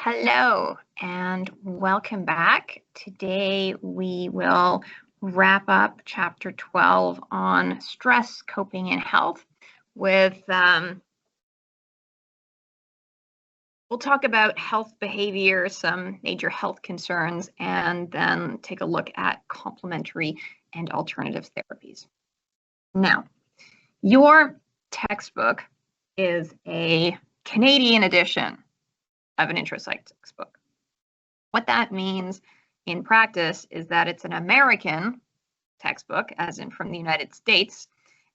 Hello and welcome back. Today we will wrap up chapter 12 on stress, coping, and health with, we'll talk about health behavior, some major health concerns, and then take a look at complementary and alternative therapies. Now, your textbook is a Canadian edition of an intro psych textbook. What that means in practice is that it's an American textbook, as in from the United States,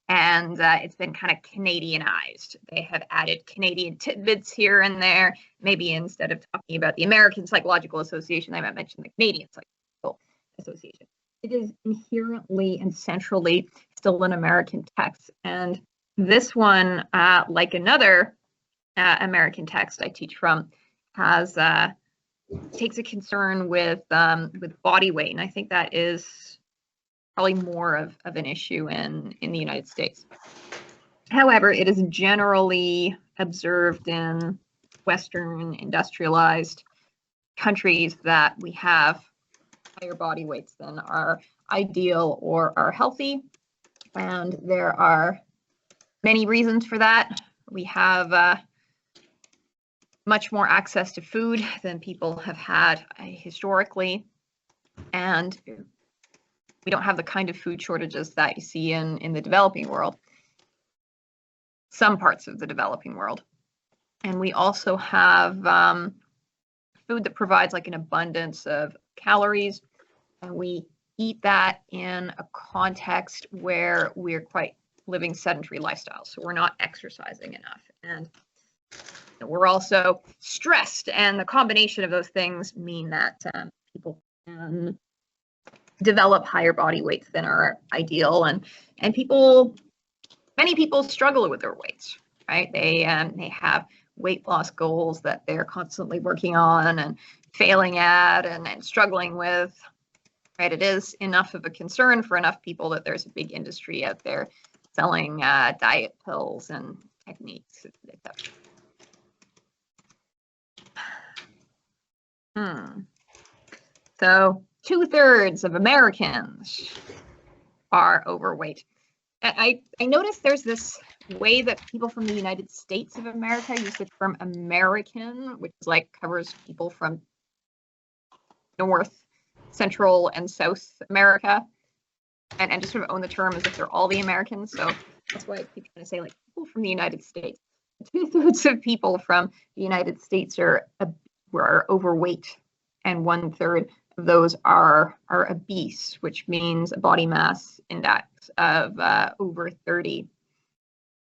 and it's been kind of Canadianized. They have added Canadian tidbits here and there. Maybe instead of talking about the American Psychological Association, they might mention the Canadian Psychological Association. It is inherently and centrally still an American text, and this one, like another American text I teach from, has takes a concern with body weight, and I think that is probably more of an issue in the United States. However, it is generally observed in Western industrialized countries that we have higher body weights than are ideal or are healthy, and there are many reasons for that. We have much more access to food than people have had historically, and we don't have the kind of food shortages that you see in the developing world, some parts of the developing world. And we also have food that provides like an abundance of calories, and we eat that in a context where we're quite living sedentary lifestyles, so we're not exercising enough, and we're also stressed, and the combination of those things mean that people can develop higher body weights than are ideal, and many people struggle with their weights, right? They have weight loss goals that they're constantly working on and failing at and struggling with, right? It is enough of a concern for enough people that there's a big industry out there selling diet pills and techniques, etc. So 2/3 of Americans are overweight. I noticed there's this way that people from the United States of America use the term American, which is like covers people from North, Central, and South America, and just sort of own the term as if they're all the Americans. So that's why I keep trying to say like people from the United States. 2/3 of people from the United States are overweight, and 1/3 of those are obese, which means a body mass index of over 30,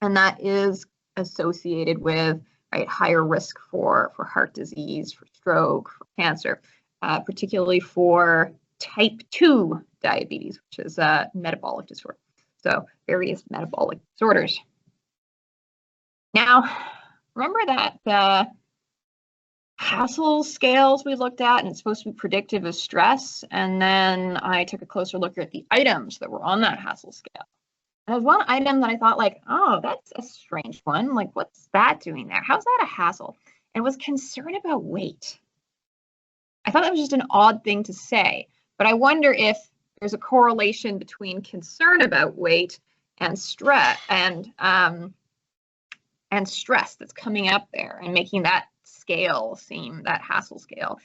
and that is associated with higher risk for heart disease, for stroke, for cancer, particularly for type 2 diabetes, which is a metabolic disorder. So various metabolic disorders. Now, remember that the Hassel scales we looked at, and it's supposed to be predictive of stress. And then I took a closer look at the items that were on that Hassel scale. And there's one item that I thought like, oh, that's a strange one. Like, what's that doing there? How's that a hassle? And it was concern about weight. I thought that was just an odd thing to say, but I wonder if there's a correlation between concern about weight and stress and stress that's coming up there and making that scale seem, that Hassel scale,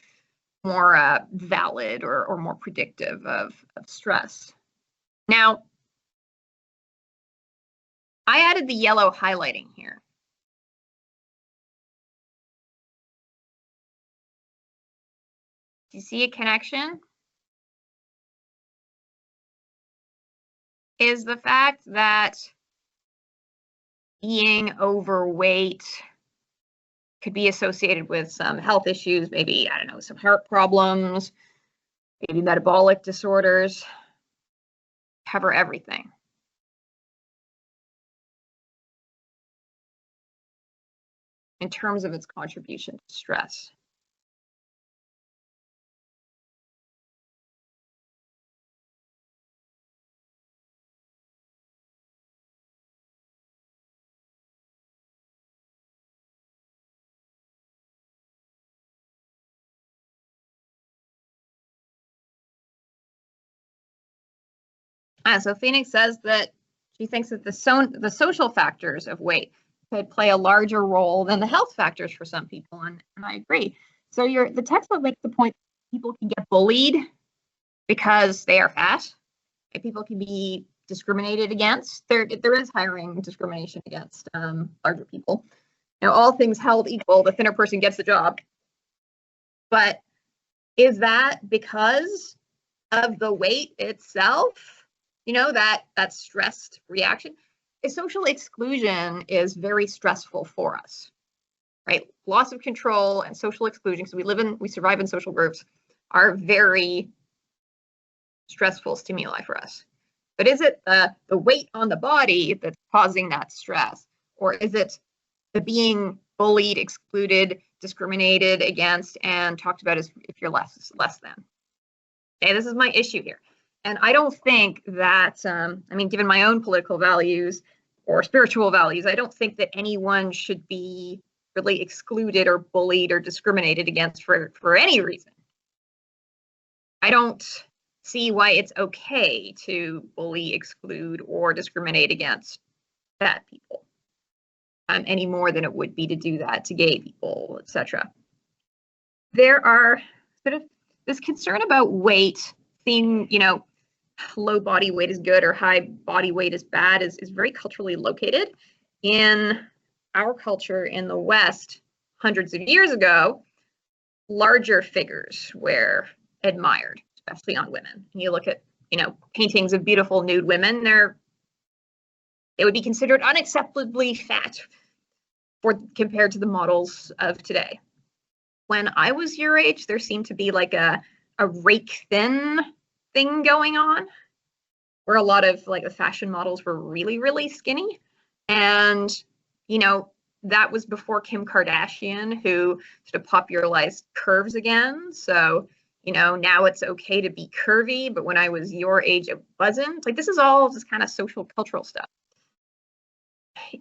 more valid or more predictive of stress. Now, I added the yellow highlighting here. Do you see a connection? Is the fact that being overweight could be associated with some health issues, maybe, I don't know, some heart problems, maybe metabolic disorders, cover everything. In terms of its contribution to stress. So Phoenix says that she thinks that the social factors of weight could play a larger role than the health factors for some people, and I agree. So the textbook makes the point that people can get bullied because they are fat, and people can be discriminated against. There is hiring discrimination against larger people. Now, all things held equal, the thinner person gets the job. But is that because of the weight itself? You know, that stressed reaction? Social exclusion is very stressful for us, right? Loss of control and social exclusion, so we survive in social groups, are very stressful stimuli for us. But is it the weight on the body that's causing that stress? Or is it the being bullied, excluded, discriminated against, and talked about as if you're less than? Okay, this is my issue here. And I don't think that, given my own political values or spiritual values, I don't think that anyone should be really excluded or bullied or discriminated against for any reason. I don't see why it's okay to bully, exclude, or discriminate against fat people any more than it would be to do that to gay people, etc. There are sort of this concern about weight, seeing, low body weight is good or high body weight is bad, is very culturally located. In our culture in the West, hundreds of years ago, larger figures were admired, especially on women. And you look at, paintings of beautiful nude women, they would be considered unacceptably fat compared to the models of today. When I was your age, there seemed to be like a rake thin thing going on, where a lot of like the fashion models were really, really skinny. And, that was before Kim Kardashian, who sort of popularized curves again. So, now it's okay to be curvy, but when I was your age, it wasn't. Like, this is all just kind of social cultural stuff.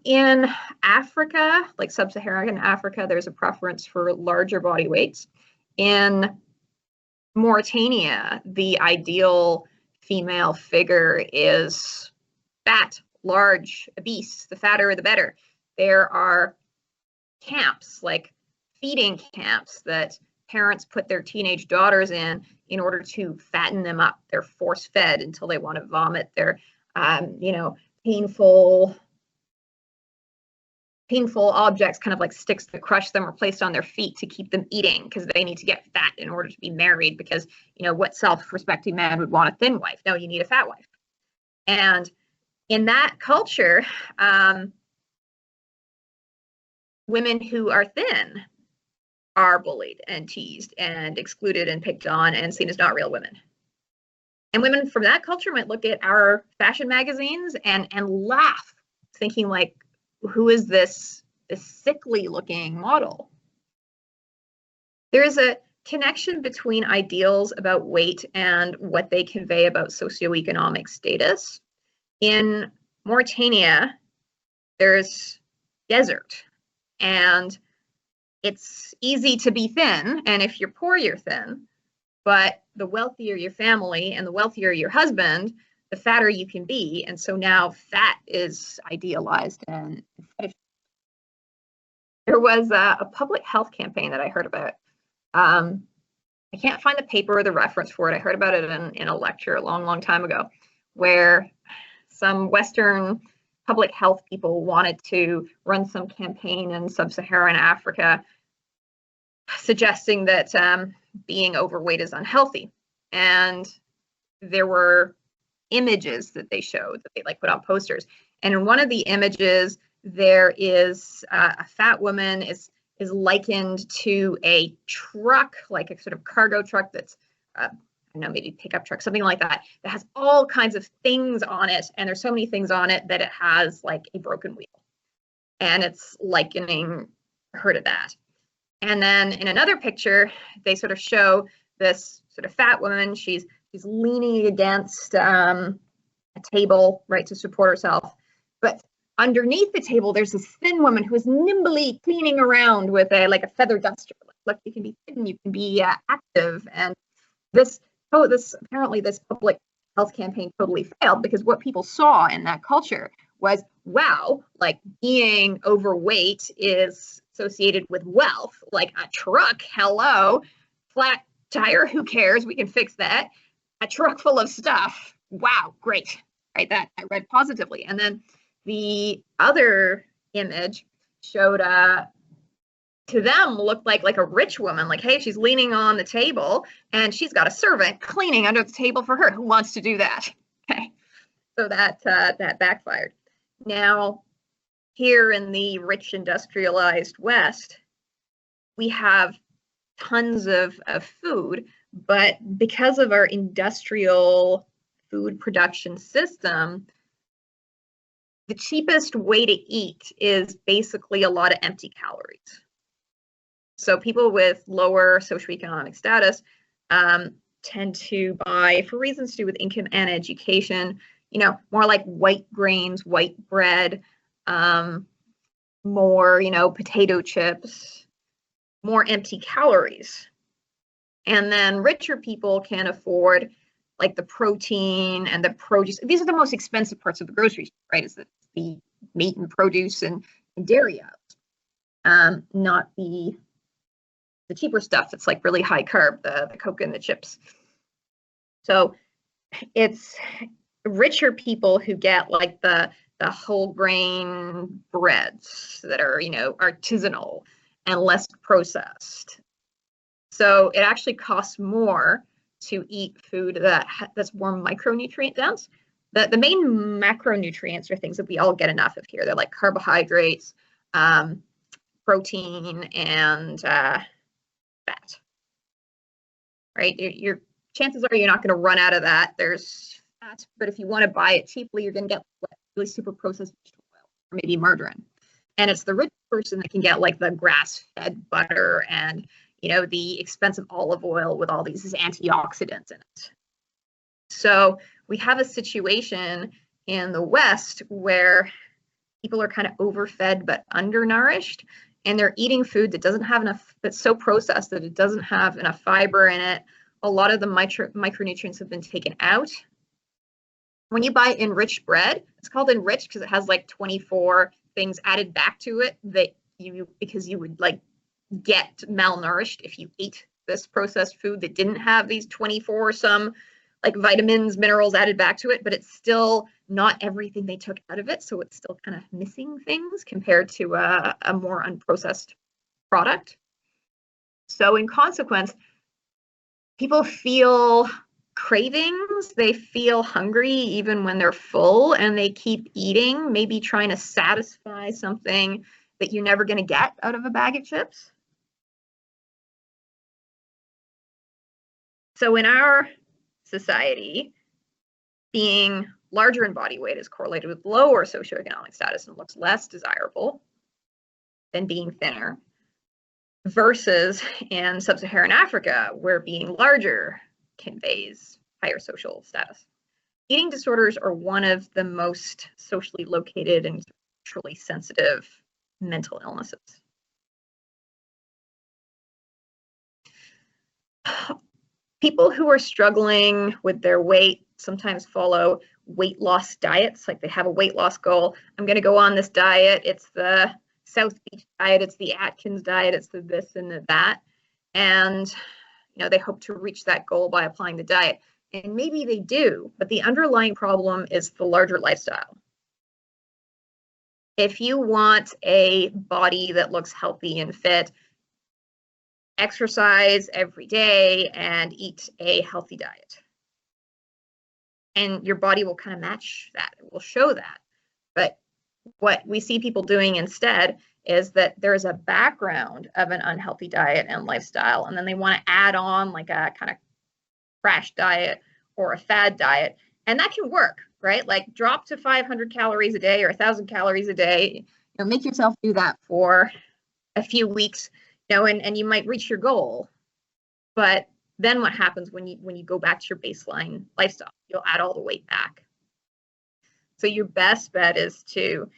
In Africa, like sub-Saharan Africa, there's a preference for larger body weights. In Mauritania, the ideal female figure is fat, large, obese. The fatter, the better. There are camps, like feeding camps, that parents put their teenage daughters in order to fatten them up. They're force-fed until they want to vomit. They're, painful objects, kind of like sticks that crush them, are placed on their feet to keep them eating because they need to get fat in order to be married, because, what self-respecting man would want a thin wife? No, you need a fat wife. And in that culture, women who are thin are bullied and teased and excluded and picked on and seen as not real women. And women from that culture might look at our fashion magazines and laugh, thinking like, who is this sickly looking model? There is a connection between ideals about weight and what they convey about socioeconomic status. In Mauritania, there's desert, and it's easy to be thin, and if you're poor, you're thin. But the wealthier your family and the wealthier your husband, the fatter you can be. And so now fat is idealized and fetishized. There was a public health campaign that I heard about. I can't find the paper or the reference for it. I heard about it in a lecture a long, long time ago, where some Western public health people wanted to run some campaign in sub-Saharan Africa suggesting that being overweight is unhealthy. And there were images that they showed, that they put on posters. And in one of the images, there is a fat woman is likened to a truck, like a sort of cargo truck that's, I don't know, maybe pickup truck, something like that, that has all kinds of things on it. And there's so many things on it that it has like a broken wheel. And it's likening her to that. And then in another picture, they sort of show this sort of fat woman. She's leaning against a table, right, to support herself. But underneath the table, there's this thin woman who is nimbly cleaning around with a feather duster. Look, you can be thin, you can be active. And this public health campaign totally failed, because what people saw in that culture was, wow, like being overweight is associated with wealth, like a truck, hello, flat tire, who cares? We can fix that. A truck full of stuff. Wow, great. Right, that I read positively. And then the other image showed to them looked like a rich woman, like, hey, she's leaning on the table and she's got a servant cleaning under the table for her. Who wants to do that? Okay, so that backfired. Now, here in the rich industrialized West, we have tons of food, but because of our industrial food production system, the cheapest way to eat is basically a lot of empty calories. So people with lower socioeconomic status tend to buy, for reasons to do with income and education, more like white grains, white bread, more, potato chips, more empty calories. And then richer people can afford like the protein and the produce. These are the most expensive parts of the grocery store, right? Is the meat and produce and dairy aisles, not the cheaper stuff that's like really high carb, the Coke and the chips. So it's richer people who get like the whole grain breads that are, artisanal and less processed. So it actually costs more to eat food that's more micronutrient dense. The main macronutrients are things that we all get enough of here. They're like carbohydrates, protein, and fat. Right? Your chances are you're not going to run out of that. There's fat, but if you want to buy it cheaply, you're going to get really super processed vegetable oil or maybe margarine. And it's the rich person that can get like the grass-fed butter and the expensive olive oil with all these antioxidants in it. So we have a situation in the West where people are kind of overfed but undernourished, and they're eating food that doesn't have enough, that's so processed that it doesn't have enough fiber in it. A lot of the micronutrients have been taken out. When you buy enriched bread, it's called enriched because it has like 24 things added back to it because you would like get malnourished if you ate this processed food that didn't have these 24 some like vitamins, minerals added back to it, but it's still not everything they took out of it. So it's still kind of missing things compared to a more unprocessed product. So in consequence, people feel cravings, they feel hungry even when they're full, and they keep eating, maybe trying to satisfy something that you're never going to get out of a bag of chips. So in our society, being larger in body weight is correlated with lower socioeconomic status and looks less desirable than being thinner, versus in sub-Saharan Africa, where being larger conveys higher social status. Eating disorders are one of the most socially located and culturally sensitive mental illnesses. People who are struggling with their weight sometimes follow weight loss diets, like they have a weight loss goal. I'm going to go on this diet. It's the South Beach diet. It's the Atkins diet. It's the this and the that. And, they hope to reach that goal by applying the diet. And maybe they do, but the underlying problem is the larger lifestyle. If you want a body that looks healthy and fit, exercise every day and eat a healthy diet. And your body will kind of match that. It will show that. But what we see people doing instead is that there's a background of an unhealthy diet and lifestyle, and then they want to add on like a kind of crash diet or a fad diet. And that can work, right? Like drop to 500 calories a day or 1,000 calories a day. Make yourself do that for a few weeks, and you might reach your goal. But then what happens when you go back to your baseline lifestyle? You'll add all the weight back. So your best bet is to,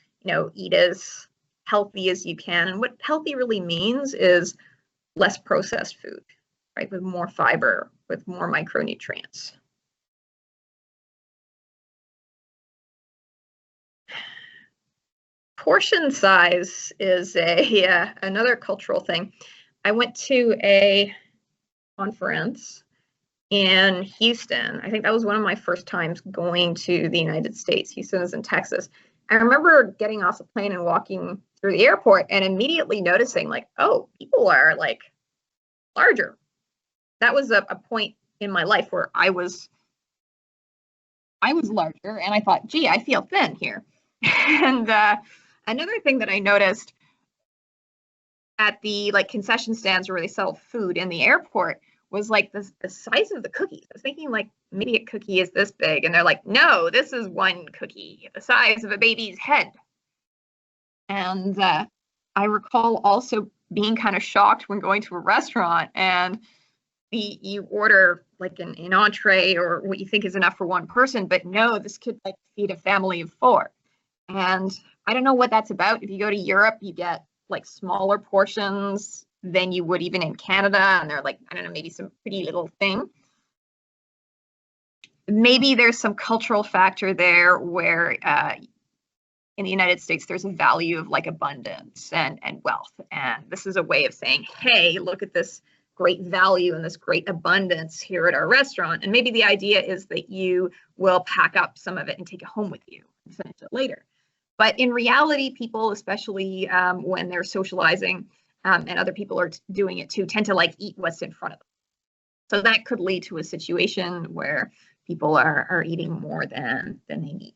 eat as healthy as you can. And what healthy really means is less processed food, right? With more fiber, with more micronutrients. Portion size is another cultural thing. I went to a conference in Houston. I think that was one of my first times going to the United States. Houston is in Texas. I remember getting off the plane and walking through the airport and immediately noticing, like, oh, people are like larger. That was a point in my life where I was larger, and I thought, gee, I feel thin here. And another thing that I noticed at the like concession stands where they sell food in the airport was like the size of the cookies. I was thinking like maybe a cookie is this big, and they're like, no, this is one cookie the size of a baby's head. And I recall also being kind of shocked when going to a restaurant and you order like an entree or what you think is enough for one person, but no, this could like feed a family of 4. And I don't know what that's about. If you go to Europe, you get like smaller portions than you would even in Canada, and they're like, I don't know, maybe some pretty little thing. Maybe there's some cultural factor there where in the United States, there's a value of like abundance and wealth. And this is a way of saying, hey, look at this great value and this great abundance here at our restaurant. And maybe the idea is that you will pack up some of it and take it home with you and finish it later. But in reality, people, especially when they're socializing and other people are doing it too, tend to like eat what's in front of them. So that could lead to a situation where people are eating more than they need.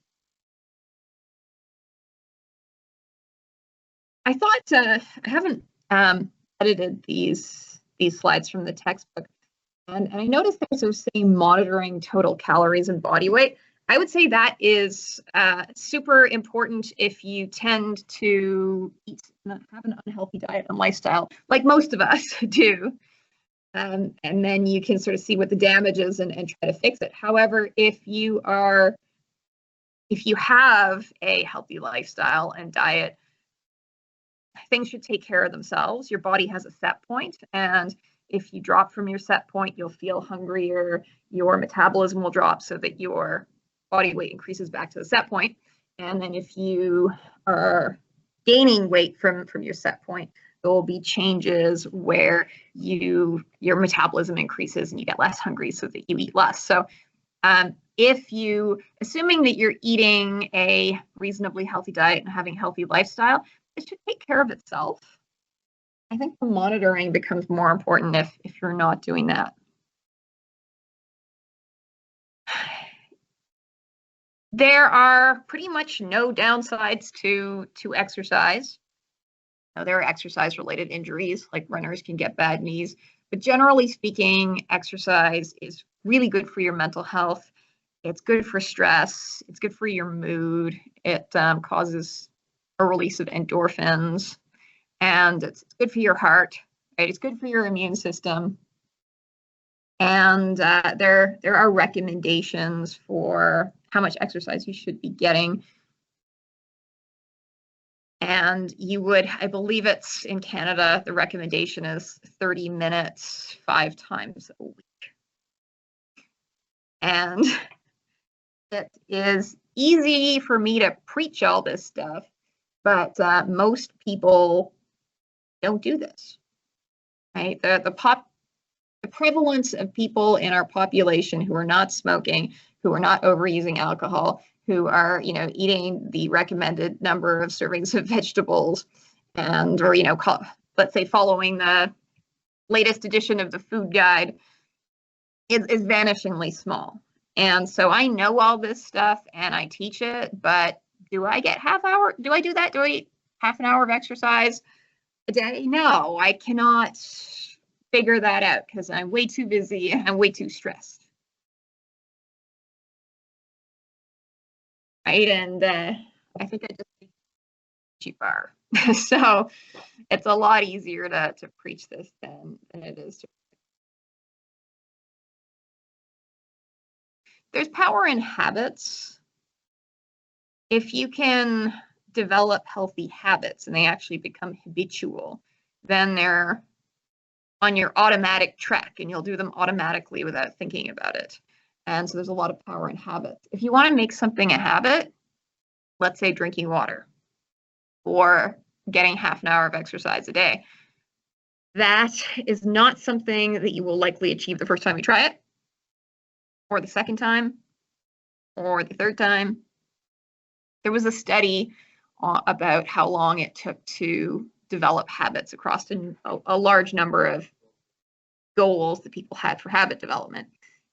I thought I haven't edited these slides from the textbook, and I noticed there's also saying monitoring total calories and body weight. I would say that is super important if you tend to have an unhealthy diet and lifestyle, like most of us do. And then you can sort of see what the damage is and try to fix it. However, if you have a healthy lifestyle and diet, things should take care of themselves. Your body has a set point, and if you drop from your set point, you'll feel hungrier, your metabolism will drop so that your body weight increases back to the set point. And then if you are gaining weight from your set point, there will be changes where your metabolism increases and you get less hungry so that you eat less. So assuming that you're eating a reasonably healthy diet and having a healthy lifestyle, it should take care of itself. I think the monitoring becomes more important if you're not doing that. There are pretty much no downsides to exercise. Now, there are exercise-related injuries, like runners can get bad knees, but generally speaking, exercise is really good for your mental health. It's good for stress. It's good for your mood. It causes a release of endorphins, and it's good for your heart, right? It's good for your immune system. And there are recommendations for how much exercise you should be getting. And you would, I believe it's in Canada, the recommendation is 30 minutes, 5 times a week. And it is easy for me to preach all this stuff, but most people don't do this, right? The prevalence of people in our population who are not smoking, who are not overusing alcohol, who are, eating the recommended number of servings of vegetables, or let's say following the latest edition of the food guide, is vanishingly small. And so I know all this stuff and I teach it, but do I get half hour? Do I do that? Do I eat half an hour of exercise a day? No, I cannot figure that out because I'm way too busy and I'm way too stressed. Right? And I think I just cheaper. So it's a lot easier to preach this than it is to. There's power in habits. If you can develop healthy habits and they actually become habitual, then they're on your automatic track and you'll do them automatically without thinking about it. And so there's a lot of power in habits. If you want to make something a habit, let's say drinking water. or getting half an hour of exercise a day. That is not something that you will likely achieve the first time you try it, or the second time, or the third time. There was a study about how long it took to develop habits across a large number of goals that people had for habit development.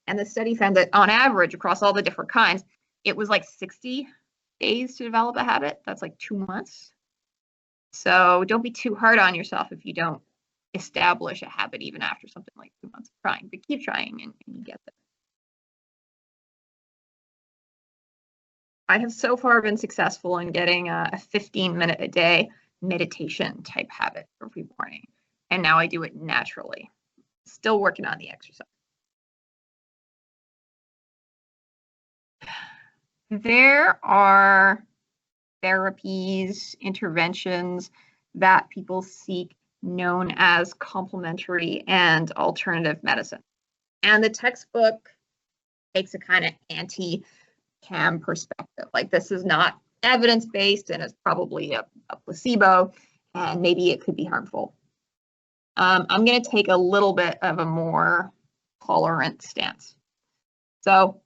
And the study found that on average, across all the different kinds, it was like 60 days to develop a habit. That's like 2 months. So don't be too hard on yourself if you don't establish a habit even after something like 2 months of trying, but keep trying and you get there. I have so far been successful in getting a 15-minute a day meditation type habit every morning. And now I do it naturally. Still working on the exercise. There are therapies, interventions that people seek known as complementary and alternative medicine. And the textbook takes a kind of anti-CAM perspective. Like, this is not evidence-based and it's probably a placebo, and maybe it could be harmful. I'm going to take a little bit of a more tolerant stance. So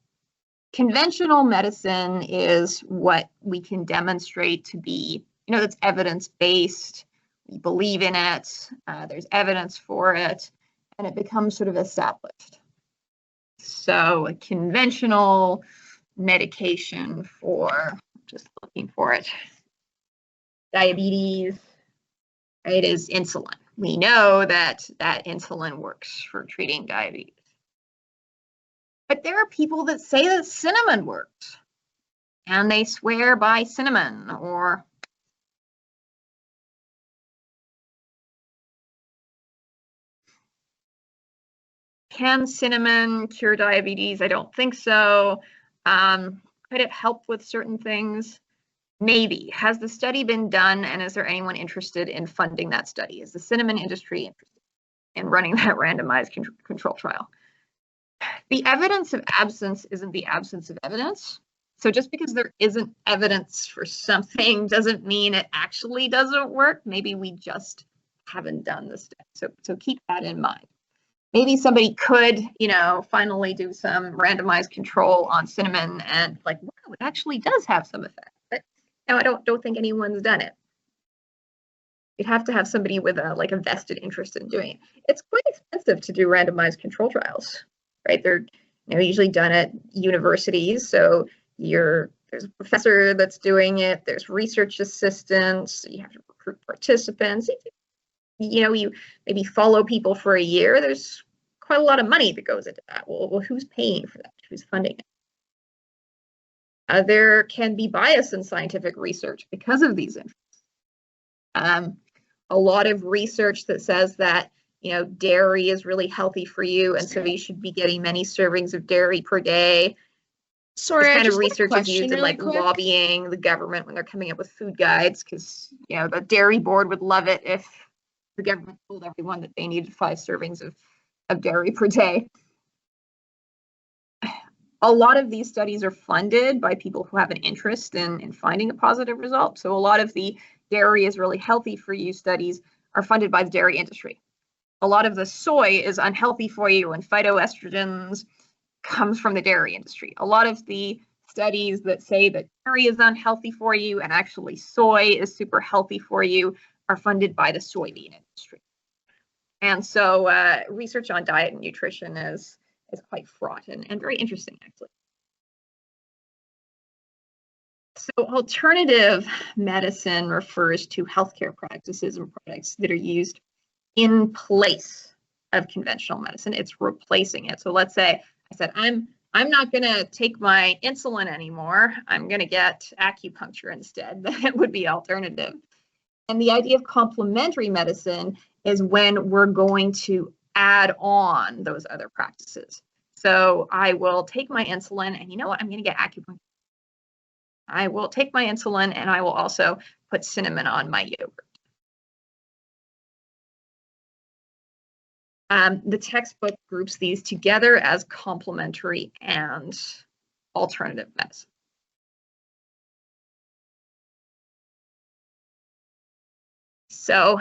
conventional medicine is what we can demonstrate to be, that's evidence-based. We believe in it. There's evidence for it, and it becomes sort of established. So a conventional medication for, just looking for it, diabetes, right, is insulin. We know that insulin works for treating diabetes. But there are people that say that cinnamon works, and they swear by cinnamon. Or can cinnamon cure diabetes? I don't think so. Could it help with certain things? Maybe. Has the study been done, and is there anyone interested in funding that study? Is the cinnamon industry interested in running that randomized control trial? The evidence of absence isn't the absence of evidence. So just because there isn't evidence for something doesn't mean it actually doesn't work. Maybe we just haven't done the study. So keep that in mind. Maybe somebody could, finally do some randomized control on cinnamon and like, wow, it actually does have some effect. But no, I don't think anyone's done it. You'd have to have somebody with a vested interest in doing it. It's quite expensive to do randomized control trials, right? They're usually done at universities. So there's a professor that's doing it. There's research assistants. You have to recruit participants. You maybe follow people for a year. There's quite a lot of money that goes into that. Well, who's paying for that? Who's funding it? There can be bias in scientific research because of these interests. A lot of research that says that dairy is really healthy for you, and so you should be getting many servings of dairy per day. Sorry, this kind of research is used in lobbying the government when they're coming up with food guides, because the dairy board would love it if the government told everyone that they needed 5 servings of dairy per day. A lot of these studies are funded by people who have an interest in finding a positive result. So a lot of the dairy is really healthy for you studies are funded by the dairy industry. A lot of the soy is unhealthy for you and phytoestrogens comes from the dairy industry. A lot of the studies that say that dairy is unhealthy for you and actually soy is super healthy for you are funded by the soybean industry. And so research on diet and nutrition is quite fraught and very interesting, actually. So alternative medicine refers to healthcare practices and products that are used in place of conventional medicine. It's replacing it. So let's say I said, I'm not going to take my insulin anymore. I'm going to get acupuncture instead. That would be alternative. And the idea of complementary medicine is when we're going to add on those other practices. So I will take my insulin, and you know what? I'm going to get acupuncture. I will take my insulin, and I will also put cinnamon on my yogurt. The textbook groups these together as complementary and alternative medicine. So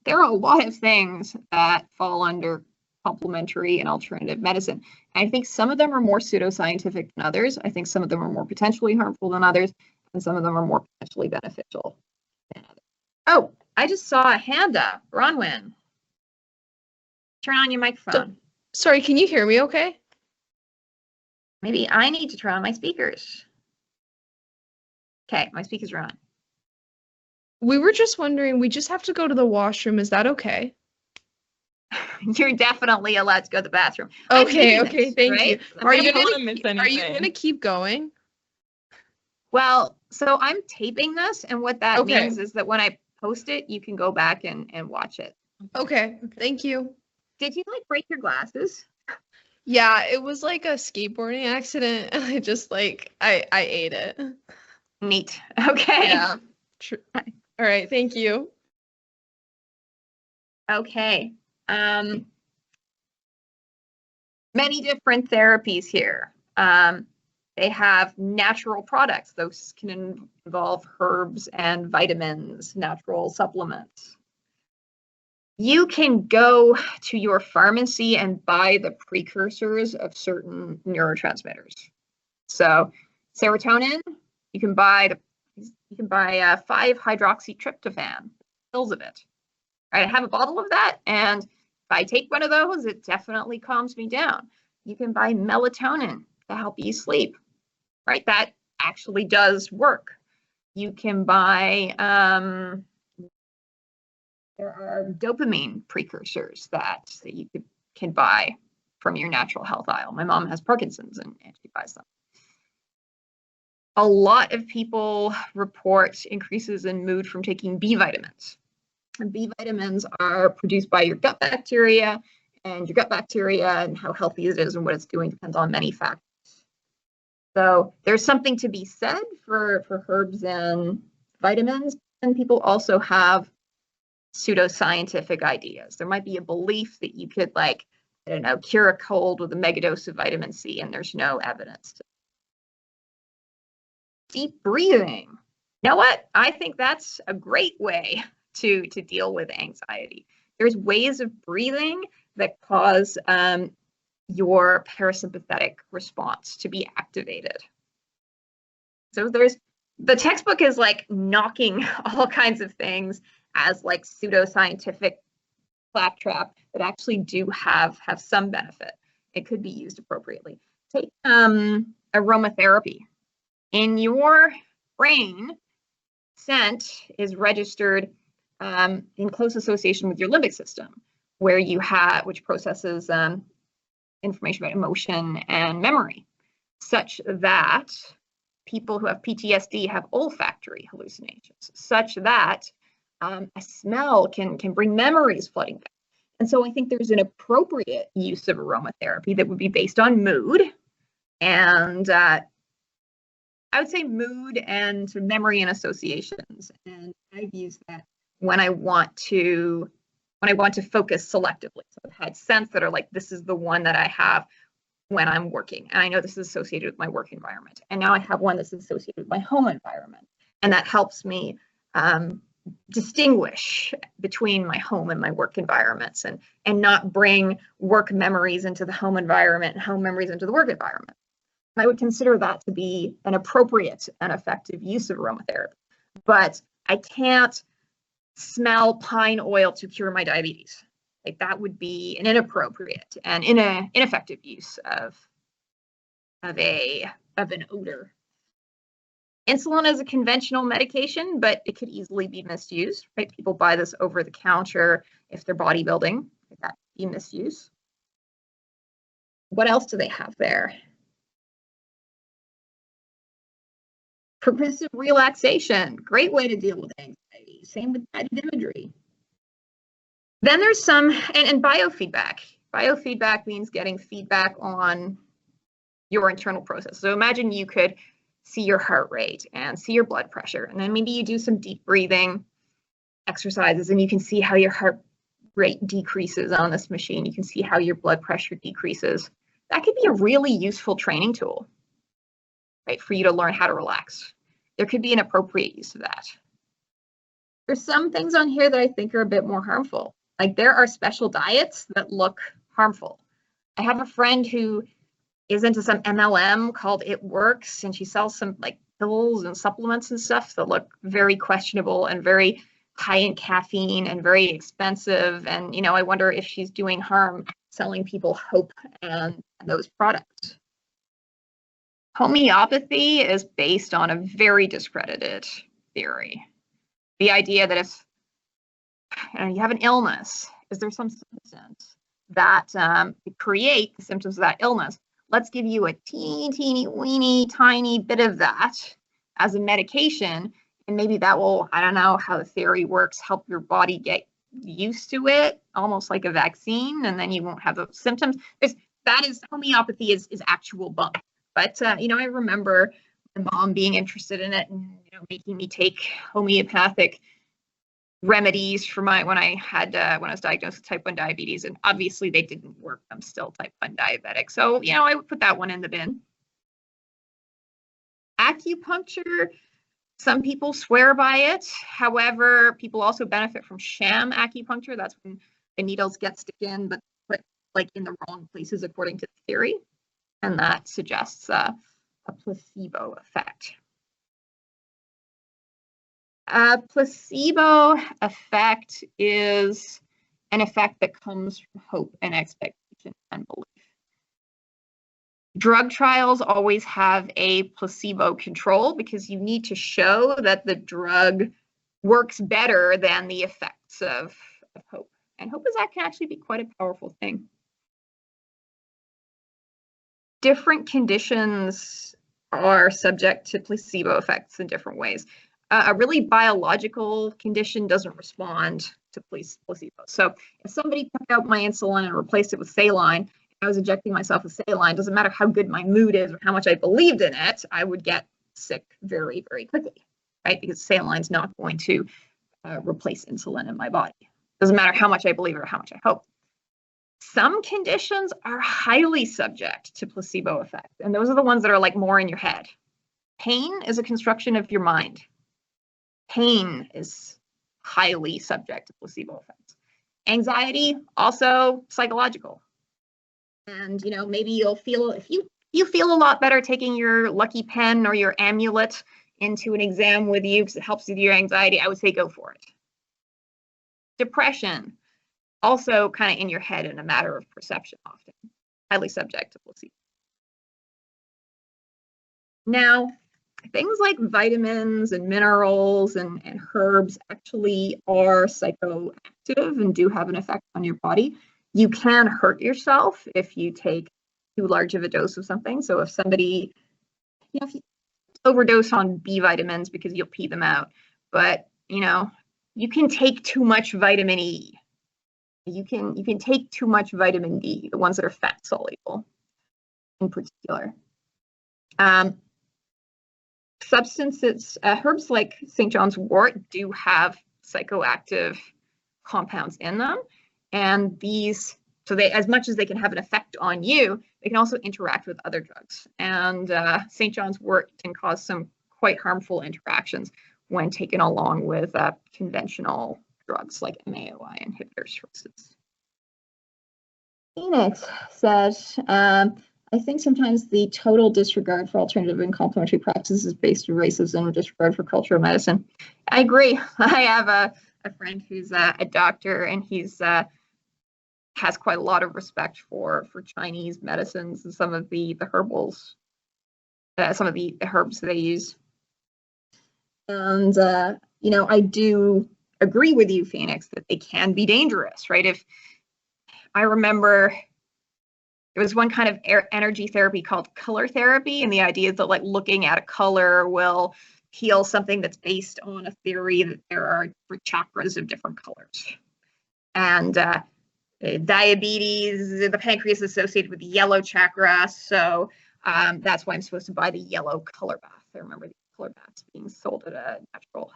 there are a lot of things that fall under complementary and alternative medicine. And I think some of them are more pseudoscientific than others. I think some of them are more potentially harmful than others, and some of them are more potentially beneficial than others. Oh, I just saw a hand up. Bronwyn, turn on your microphone. Sorry, can you hear me okay? Maybe I need to turn on my speakers. Okay, my speakers are on. We were just wondering, we just have to go to the washroom. Is that okay? You're definitely allowed to go to the bathroom. Okay, thank you. Are you gonna keep going? Well, so I'm taping this, and what that means is that when I post it, you can go back and watch it. Okay, thank you. Did you like break your glasses? Yeah, it was like a skateboarding accident, and I just like I ate it. Neat. Okay. Yeah. All right, thank you. Okay. Many different therapies here. They have natural products. Those can involve herbs and vitamins, natural supplements. You can go to your pharmacy and buy the precursors of certain neurotransmitters. So serotonin, you can buy 5-hydroxytryptophan, pills of it. Right, I have a bottle of that, and if I take one of those, it definitely calms me down. You can buy melatonin to help you sleep. Right, that actually does work. You can buy there are dopamine precursors that you can buy from your natural health aisle. My mom has Parkinson's, and she buys them. A lot of people report increases in mood from taking B vitamins. And B vitamins are produced by your gut bacteria, and your gut bacteria and how healthy it is and what it's doing depends on many factors. So there's something to be said for herbs and vitamins, and people also have pseudoscientific ideas. There might be a belief that you could, like, I don't know, cure a cold with a megadose of vitamin C, and there's no evidence. Deep breathing. You know what? I think that's a great way to deal with anxiety. There's ways of breathing that cause your parasympathetic response to be activated. So the textbook is like knocking all kinds of things as like pseudoscientific claptrap that actually do have some benefit. It could be used appropriately. Take aromatherapy. In your brain, scent is registered in close association with your limbic system, which processes information about emotion and memory, such that people who have PTSD have olfactory hallucinations, such that a smell can bring memories flooding back. And so I think there's an appropriate use of aromatherapy that would be based on mood, and I would say mood and memory and associations. And I've used that when I want to focus selectively. So I've had scents that are like, this is the one that I have when I'm working, and I know this is associated with my work environment. And now I have one that's associated with my home environment, and that helps me distinguish between my home and my work environments, and not bring work memories into the home environment and home memories into the work environment. I would consider that to be an appropriate and effective use of aromatherapy. But I can't smell pine oil to cure my diabetes. Like, that would be an inappropriate and ineffective use of an odor. Insulin is a conventional medication, but it could easily be misused, right? People buy this over the counter if they're bodybuilding. That could be misuse. What else do they have there? Progressive relaxation, great way to deal with anxiety. Same with guided imagery. Then there's some, and biofeedback. Biofeedback means getting feedback on your internal process. So imagine you could see your heart rate and see your blood pressure, and then maybe you do some deep breathing exercises, and you can see how your heart rate decreases on this machine. You can see how your blood pressure decreases. That could be a really useful training tool, right, for you to learn how to relax. There could be an appropriate use of that. There's some things on here that I think are a bit more harmful. Like there are special diets that look harmful. I have a friend who is into some MLM called It Works, and she sells some like pills and supplements and stuff that look very questionable and very high in caffeine and very expensive. And, you know, I wonder if she's doing harm selling people hope and those products. Homeopathy is based on a very discredited theory. The idea that if you have an illness, is there some substance that create the symptoms of that illness? Let's give you a teeny weeny tiny bit of that as a medication, and maybe that will, I don't know how the theory works, help your body get used to it, almost like a vaccine, and then you won't have those symptoms. That is homeopathy is actual bunk. But you know, I remember my mom being interested in it and, you know, making me take homeopathic remedies for when I was diagnosed with type 1 diabetes, and obviously they didn't work. I'm still type 1 diabetic. So, you know, I would put that one in the bin. Acupuncture, some people swear by it. However, people also benefit from sham acupuncture. That's when the needles get stuck in, but put like in the wrong places according to the theory. And that suggests a placebo effect. A placebo effect is an effect that comes from hope and expectation and belief. Drug trials always have a placebo control because you need to show that the drug works better than the effects of hope. And hope can actually be quite a powerful thing. Different conditions are subject to placebo effects in different ways. A really biological condition doesn't respond to placebo. So if somebody took out my insulin and replaced it with saline, I was injecting myself with saline, doesn't matter how good my mood is or how much I believed in it, I would get sick very, very quickly, right? Because saline's not going to replace insulin in my body. Doesn't matter how much I believe or how much I hope. Some conditions are highly subject to placebo effect, and those are the ones that are like more in your head. Pain is a construction of your mind. Pain is highly subject to placebo effects. Anxiety, also psychological. And, you know, maybe you'll feel, if you feel a lot better taking your lucky pen or your amulet into an exam with you because it helps with your anxiety, I would say go for it. Depression, also kind of in your head and a matter of perception often, highly subject to placebo. Now, things like vitamins and minerals and herbs actually are psychoactive and do have an effect on your body. You can hurt yourself if you take too large of a dose of something. So if somebody, you know, if you overdose on B vitamins because you'll pee them out, but, you know, you can take too much vitamin E. You can take too much vitamin D, the ones that are fat soluble in particular. Substances, herbs like St. John's wort do have psychoactive compounds in them, and these, so they, as much as they can have an effect on you, they can also interact with other drugs. And St. John's wort can cause some quite harmful interactions when taken along with conventional drugs like MAOI inhibitors, for instance. Phoenix says, I think sometimes the total disregard for alternative and complementary practices is based on racism or disregard for cultural medicine. I agree. I have a friend who's a doctor, and he's has quite a lot of respect for Chinese medicines and some of the herbals, some of the herbs they use. And you know, I do agree with you, Phoenix, that they can be dangerous, right? If I remember, there was one kind of energy therapy called color therapy, and the idea is that like looking at a color will heal something that's based on a theory that there are chakras of different colors. And diabetes, the pancreas is associated with the yellow chakra, so that's why I'm supposed to buy the yellow color bath. I remember the color baths being sold at a natural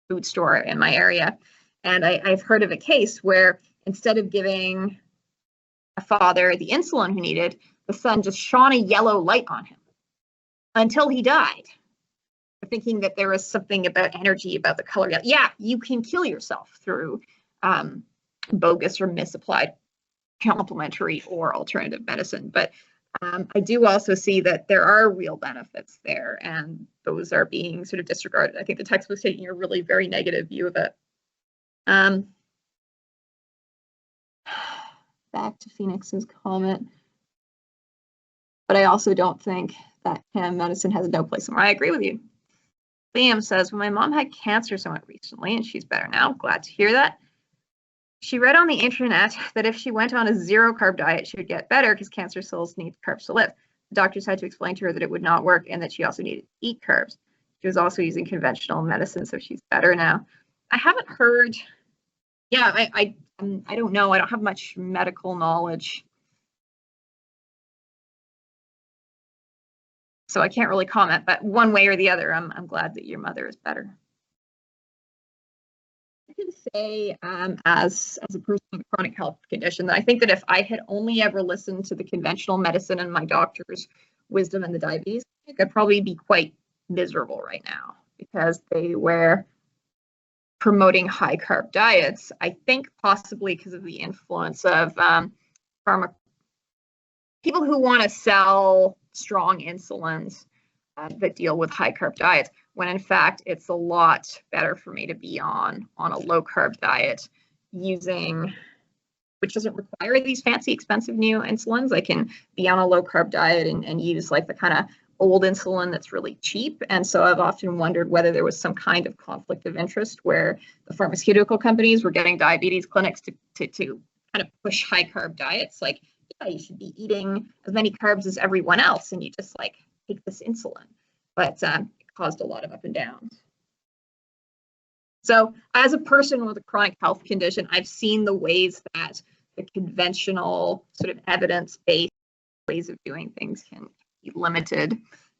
food store in my area. And I've heard of a case where instead of giving a father the insulin he needed, the son just shone a yellow light on him until he died. thinking that there is something about energy, about the color. Yeah, you can kill yourself through bogus or misapplied complementary or alternative medicine. But I do also see that there are real benefits there, and those are being sort of disregarded. I think the textbook's taking a really very negative view of it. Back to Phoenix's comment. But I also don't think that medicine has no place somewhere. I agree with you. Liam says, when my mom had cancer somewhat recently, and she's better now, glad to hear that. She read on the internet that if she went on a zero carb diet, she would get better because cancer cells need carbs to live. The doctors had to explain to her that it would not work and that she also needed to eat carbs. She was also using conventional medicine, so she's better now. I haven't heard. Yeah, I don't know. I don't have much medical knowledge, so I can't really comment. But one way or the other, I'm glad that your mother is better. I can say, as a person with a chronic health condition, that I think that if I had only ever listened to the conventional medicine and my doctor's wisdom and the diabetes, I'd probably be quite miserable right now because they were promoting high carb diets. I think possibly because of the influence of people who want to sell strong insulins that deal with high carb diets, when in fact it's a lot better for me to be on a low carb diet which doesn't require these fancy expensive new insulins. I can be on a low carb diet and use like the kind of old insulin that's really cheap. And so I've often wondered whether there was some kind of conflict of interest where the pharmaceutical companies were getting diabetes clinics to kind of push high carb diets. Like, yeah, you should be eating as many carbs as everyone else, and you just like take this insulin. But it caused a lot of up and downs. So as a person with a chronic health condition, I've seen the ways that the conventional sort of evidence-based ways of doing things can be limited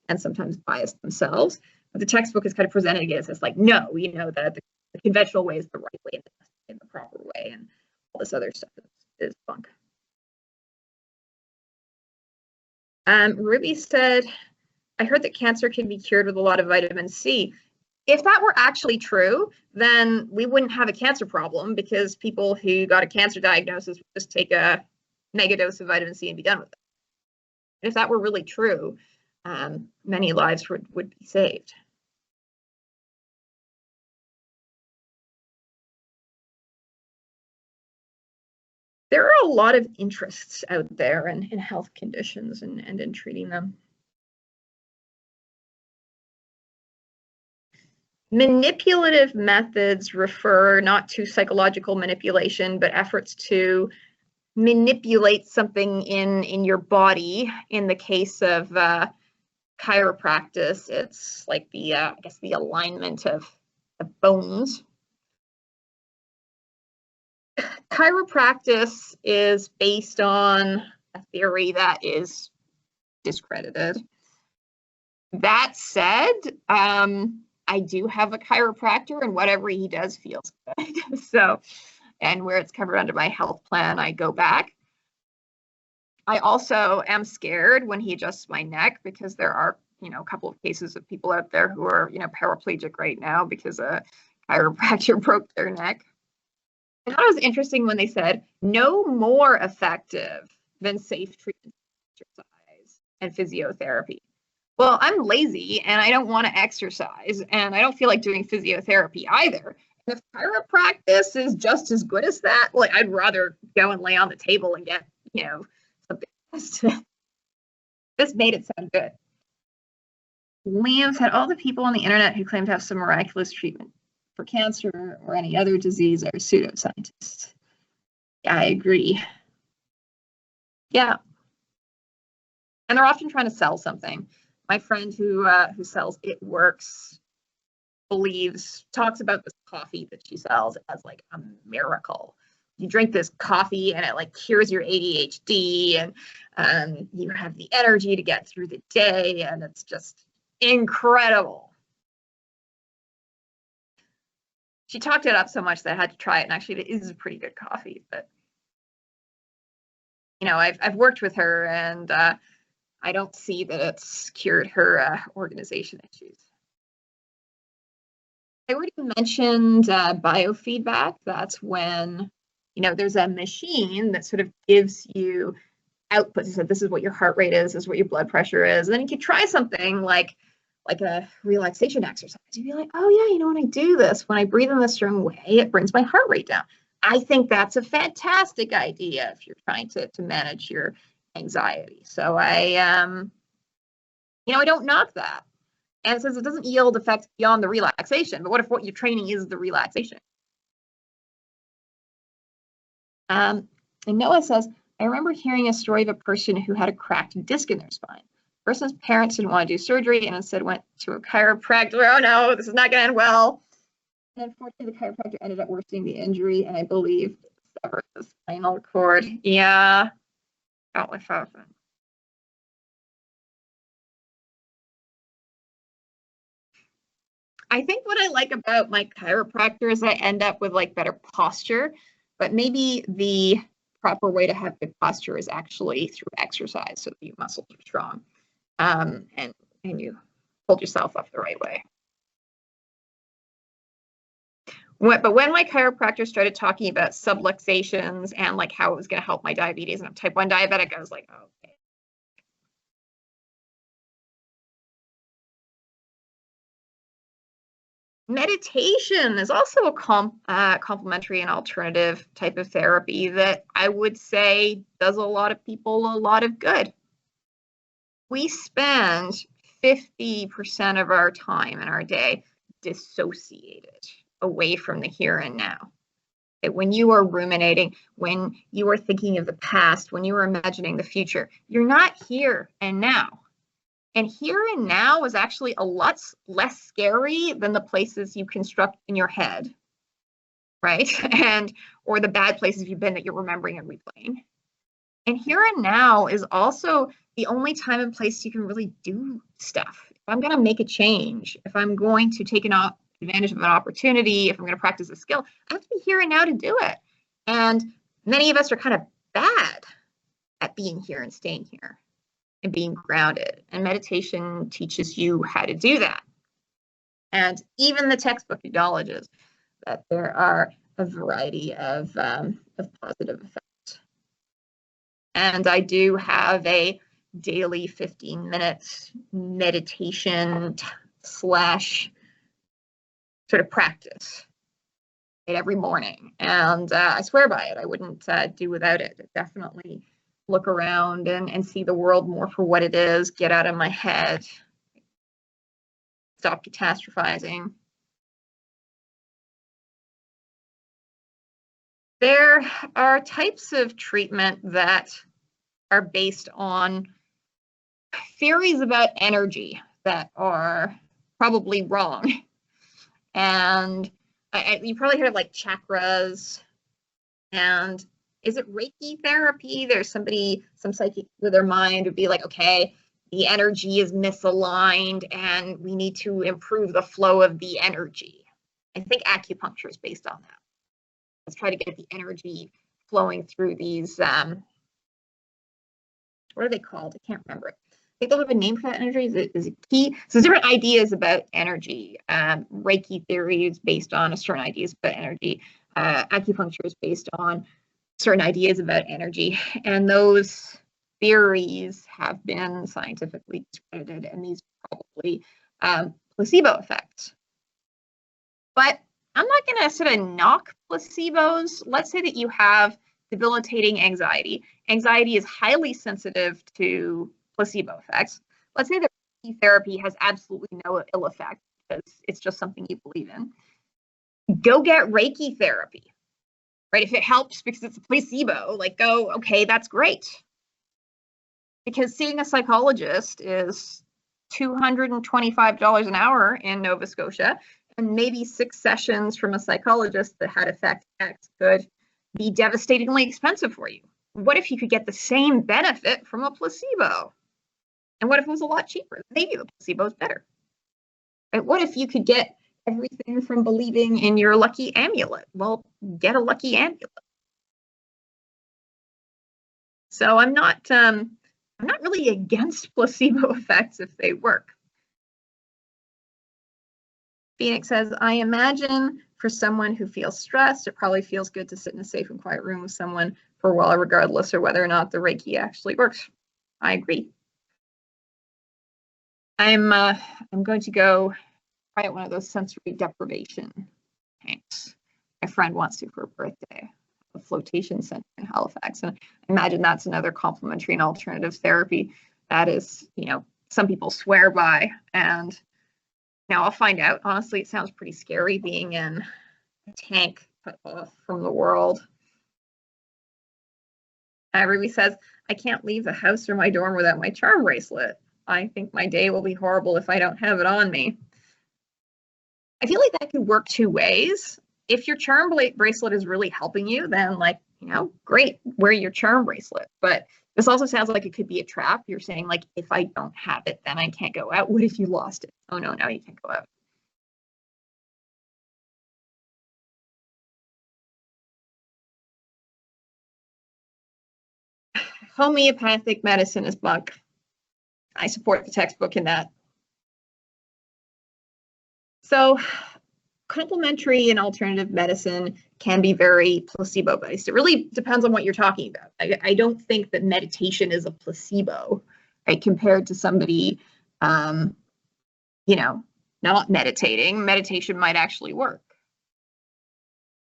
and sometimes biased themselves. But the textbook is kind of presenting it as like, no, the conventional way is the right way, in the proper way, and all this other stuff is bunk. Ruby said, I heard that cancer can be cured with a lot of vitamin C. If that were actually true, then we wouldn't have a cancer problem because people who got a cancer diagnosis would just take a mega dose of vitamin C and be done with it. If that were really true, many lives would be saved. There are a lot of interests out there in health conditions and in treating them. Manipulative methods refer not to psychological manipulation, but efforts to manipulate something in your body. In the case of chiropractic, it's like the I guess the alignment of the bones. Chiropractic is based on a theory that is discredited. That said, I do have a chiropractor, and whatever he does feels good. So, and where it's covered under my health plan, I go back. I also am scared when he adjusts my neck because there are, a couple of cases of people out there who are, paraplegic right now because a chiropractor broke their neck. I thought it was interesting when they said no more effective than safe treatment, exercise, and physiotherapy. Well, I'm lazy and I don't want to exercise and I don't feel like doing physiotherapy either. And if chiropractic is just as good as that, like I'd rather go and lay on the table and get, something. This made it sound good. Liam said all the people on the internet who claim to have some miraculous treatment for cancer or any other disease are pseudoscientists. Yeah, I agree. Yeah. And they're often trying to sell something. My friend who sells It Works talks about this coffee that she sells as like a miracle. You drink this coffee and it like cures your ADHD and you have the energy to get through the day and it's just incredible. She talked it up so much that I had to try it, and actually it is a pretty good coffee. But I've worked with her, and I don't see that it's cured her organization issues. I already mentioned biofeedback. That's when, there's a machine that sort of gives you outputs. It said, this is what your heart rate is, this is what your blood pressure is. And then you could try something like a relaxation exercise. You'd be like, oh yeah, when I do this, when I breathe in this certain way, it brings my heart rate down. I think that's a fantastic idea if you're trying to manage your anxiety. So I don't knock that. And since it doesn't yield effects beyond the relaxation, but what if what you're training is the relaxation? And Noah says, I remember hearing a story of a person who had a cracked disc in their spine. The person's parents didn't want to do surgery and instead went to a chiropractor. Oh no, this is not going to end well. And unfortunately, the chiropractor ended up worsening the injury, and I believe severed the spinal cord. Yeah, that was happened. I think what I like about my chiropractor is I end up with like better posture, but maybe the proper way to have good posture is actually through exercise so that your muscles are strong, and you hold yourself up the right way. But when my chiropractor started talking about subluxations and like how it was going to help my diabetes, and I'm type 1 diabetic, I was like, oh, okay. Meditation is also a complementary and alternative type of therapy that I would say does a lot of people a lot of good. We spend 50% of our time in our day dissociated away from the here and now. When you are ruminating, when you are thinking of the past, when you are imagining the future, you're not here and now. And here and now is actually a lot less scary than the places you construct in your head, right? Or the bad places you've been that you're remembering and replaying. And here and now is also the only time and place you can really do stuff. If I'm going to make a change, if I'm going to take advantage of an opportunity, if I'm going to practice a skill, I have to be here and now to do it. And many of us are kind of bad at being here and staying here and being grounded. And meditation teaches you how to do that. And even the textbook acknowledges that there are a variety of positive effects. And I do have a daily 15-minute meditation / sort of practice every morning. And I swear by it. I wouldn't do without it. Definitely look around and see the world more for what it is, get out of my head, stop catastrophizing. There are types of treatment that are based on theories about energy that are probably wrong. And you probably heard of like chakras. And is it Reiki therapy? There's some psychic with their mind would be like, okay, the energy is misaligned and we need to improve the flow of the energy. I think acupuncture is based on that. Let's try to get the energy flowing through these, what are they called? I can't remember it. I think they'll have a name for that energy. Is it key? So there's different ideas about energy. Reiki theory is based on certain ideas about energy. Acupuncture is based on certain ideas about energy, and those theories have been scientifically discredited, and these are probably placebo effects. But I'm not going to sort of knock placebos. Let's say that you have debilitating anxiety. Anxiety is highly sensitive to placebo effects. Let's say that therapy has absolutely no ill effect because it's just something you believe in. Go get Reiki therapy, right? If it helps because it's a placebo, like go, okay, that's great. Because seeing a psychologist is $225 an hour in Nova Scotia, and maybe 6 sessions from a psychologist that had effect X could be devastatingly expensive for you. What if you could get the same benefit from a placebo? And what if it was a lot cheaper? Maybe the placebo is better. Right? What if you could get everything from believing in your lucky amulet? Well, get a lucky amulet. So I'm not really against placebo effects if they work. Phoenix says, I imagine for someone who feels stressed, it probably feels good to sit in a safe and quiet room with someone for a while, regardless of whether or not the Reiki actually works. I agree. I'm going to go try out one of those sensory deprivation tanks. My friend wants to for her birthday, a flotation center in Halifax. And I imagine that's another complementary and alternative therapy that is, some people swear by. And now I'll find out. Honestly, it sounds pretty scary being in a tank cut off from the world. Ruby says, I can't leave the house or my dorm without my charm bracelet. I think my day will be horrible if I don't have it on me. I feel like that could work two ways. If your charm bracelet is really helping you, then great, wear your charm bracelet. But this also sounds like it could be a trap. You're saying like, if I don't have it, then I can't go out. What if you lost it? Oh no, now you can't go out. Homeopathic medicine is bunk. I support the textbook in that. So complementary and alternative medicine can be very placebo-based. It really depends on what you're talking about. I don't think that meditation is a placebo, right? Compared to somebody, not meditating. Meditation might actually work.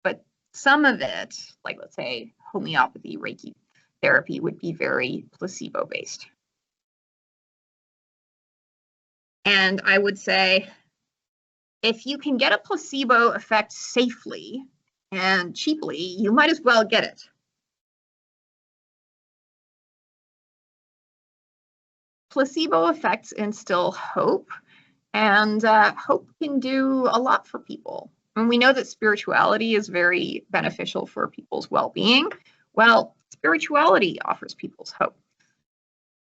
But some of it, like let's say homeopathy, Reiki therapy, would be very placebo-based. And I would say, if you can get a placebo effect safely and cheaply, you might as well get it. Placebo effects instill hope, and hope can do a lot for people. And we know that spirituality is very beneficial for people's well-being. Well, spirituality offers people's hope.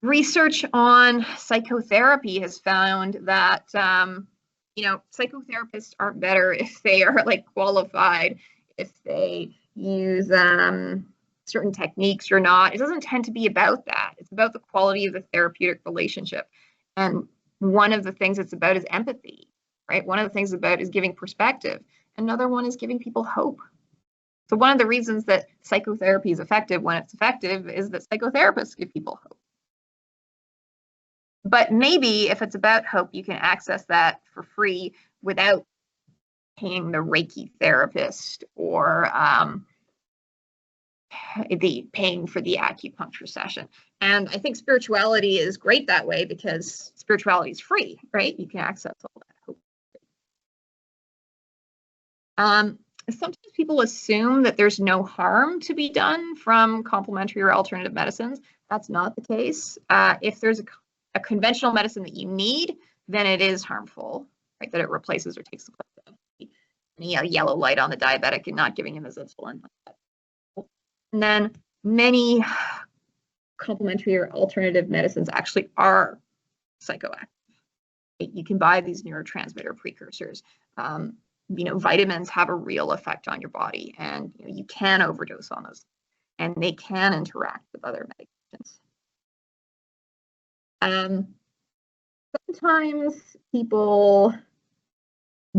Research on psychotherapy has found that psychotherapists aren't better if they are qualified, if they use certain techniques or not. It doesn't tend to be about that. It's about the quality of the therapeutic relationship. And one of the things it's about is empathy, right? One of the things about is giving perspective. Another one is giving people hope. So one of the reasons that psychotherapy is effective when it's effective is that psychotherapists give people hope. But maybe if it's about hope, you can access that for free without paying the Reiki therapist or paying for the acupuncture session. And I think spirituality is great that way because spirituality is free, right? You can access all that hope. Sometimes people assume that there's no harm to be done from complementary or alternative medicines. That's not the case. If there's a conventional medicine that you need, then it is harmful, right? That it replaces or takes the place of any yellow light on the diabetic and not giving him his insulin. And then many complementary or alternative medicines actually are psychoactive. You can buy these neurotransmitter precursors. Vitamins have a real effect on your body, and you can overdose on those, and they can interact with other medications. Sometimes people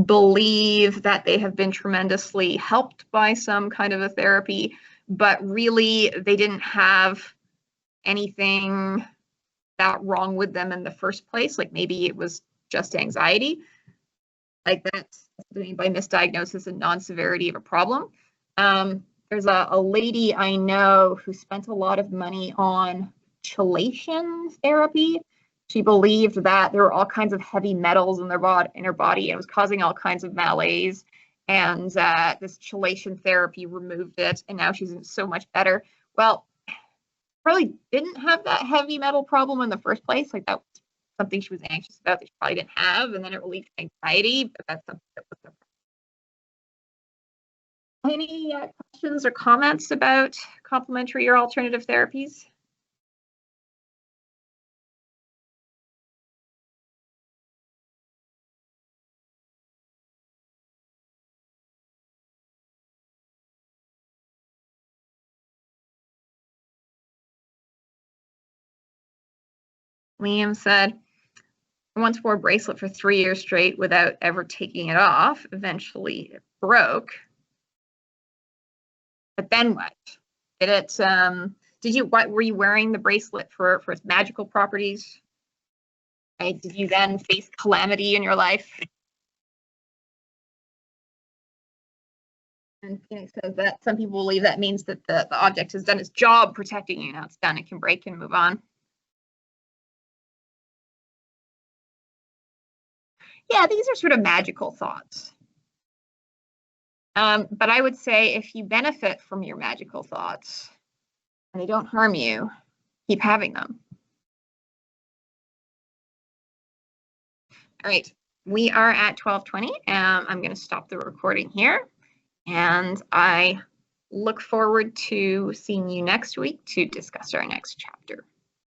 believe that they have been tremendously helped by some kind of a therapy, but really they didn't have anything that wrong with them in the first place. Like maybe it was just anxiety. Like that's by misdiagnosis and non-severity of a problem. There's a lady I know who spent a lot of money on chelation therapy. She believed that there were all kinds of heavy metals in her body, and it was causing all kinds of malaise. And this chelation therapy removed it, and now she's so much better. Well, probably didn't have that heavy metal problem in the first place. Like that was something she was anxious about that she probably didn't have, and then it relieved anxiety. But that's something that was the Any questions or comments about complementary or alternative therapies? Liam said, once wore a bracelet for 3 years straight without ever taking it off. Eventually it broke. But then what? Did it, what were you wearing the bracelet for its magical properties? Right? Did you then face calamity in your life? And so that some people believe that means that the object has done its job protecting you. Now it's done, it can break and move on. Yeah, these are sort of magical thoughts. But I would say if you benefit from your magical thoughts and they don't harm you, keep having them. All right, we are at 12:20. I'm going to stop the recording here. And I look forward to seeing you next week to discuss our next chapter.